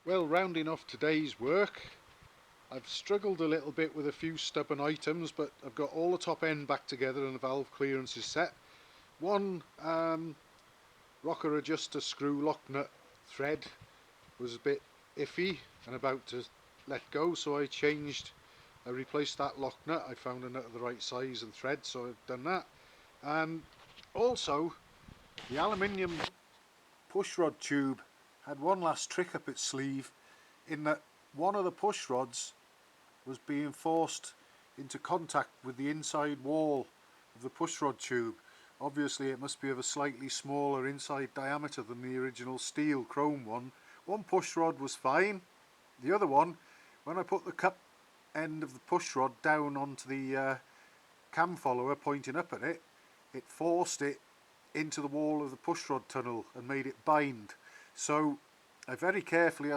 Well, rounding off today's work, I've struggled a little bit with a few stubborn items, but I've got all the top end back together and the valve clearance is set. One rocker adjuster screw lock nut thread was a bit iffy and about to let go, so I replaced that lock nut. I found a nut of the right size and thread, so I've done that. And also, the aluminium push rod tube had one last trick up its sleeve, in that one of the push rods was being forced into contact with the inside wall of the push rod tube. Obviously it must be of a slightly smaller inside diameter than the original steel chrome one. One push rod was fine. The other one, when I put the cup end of the push rod down onto the cam follower pointing up at it, it forced it into the wall of the pushrod tunnel and made it bind. So I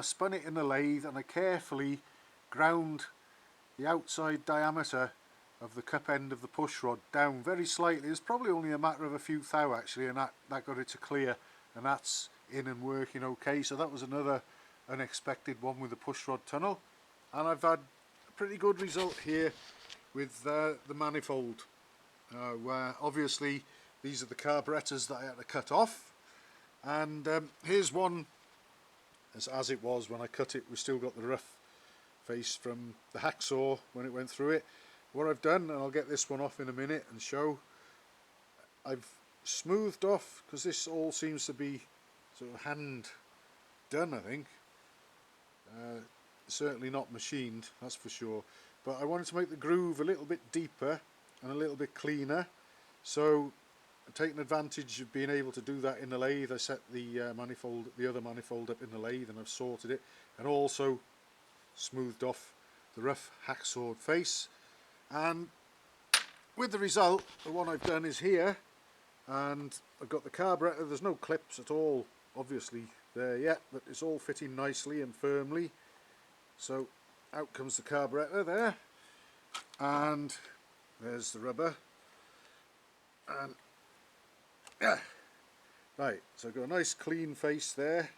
spun it in the lathe and I carefully ground the outside diameter of the cup end of the pushrod down very slightly. It's probably only a matter of a few thou actually, and that got it to clear, and that's in and working okay. So that was another unexpected one with the pushrod tunnel, and I've had a pretty good result here with the manifold. Obviously these are the carburetors that I had to cut off, and here's one as it was when I cut it. We still got the rough face from the hacksaw when it went through it. What I've done, and I'll get this one off in a minute and show, I've smoothed off, because this all seems to be sort of hand done, I think. Certainly not machined, that's for sure, but I wanted to make the groove a little bit deeper and a little bit cleaner, so I'm taking advantage of being able to do that in the lathe. I set the other manifold up in the lathe, and I've sorted it, and also smoothed off the rough hacksawed face. And with the result, the one I've done is here, and I've got the carburetor. There's no clips at all obviously there yet, but it's all fitting nicely and firmly. So out comes the carburetor there, and there's the rubber, and yeah, right, so I've got a nice clean face there,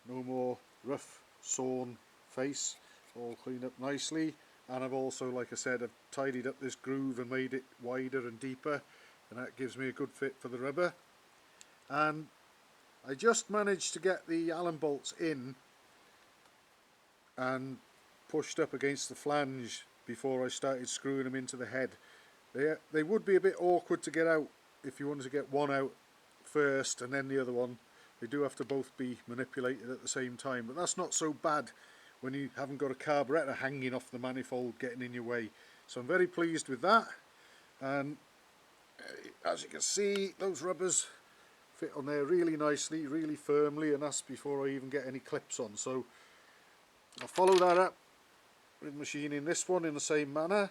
no more rough sawn face, all cleaned up nicely. And I've also, like I said, I've tidied up this groove and made it wider and deeper, and that gives me a good fit for the rubber. And I just managed to get the Allen bolts in and pushed up against the flange before I started screwing them into the head. They would be a bit awkward to get out if you wanted to get one out first and then the other one. They do have to both be manipulated at the same time, but that's not so bad when you haven't got a carburetor hanging off the manifold getting in your way. So I'm very pleased with that, and as you can see, those rubbers fit on there really nicely, really firmly, and that's before I even get any clips on. So I'll follow that up with machining this one in the same manner,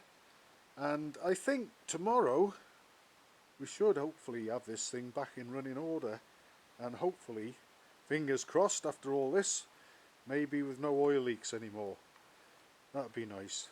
and I think tomorrow we should hopefully have this thing back in running order, and hopefully, fingers crossed after all this, maybe with no oil leaks anymore. That would be nice.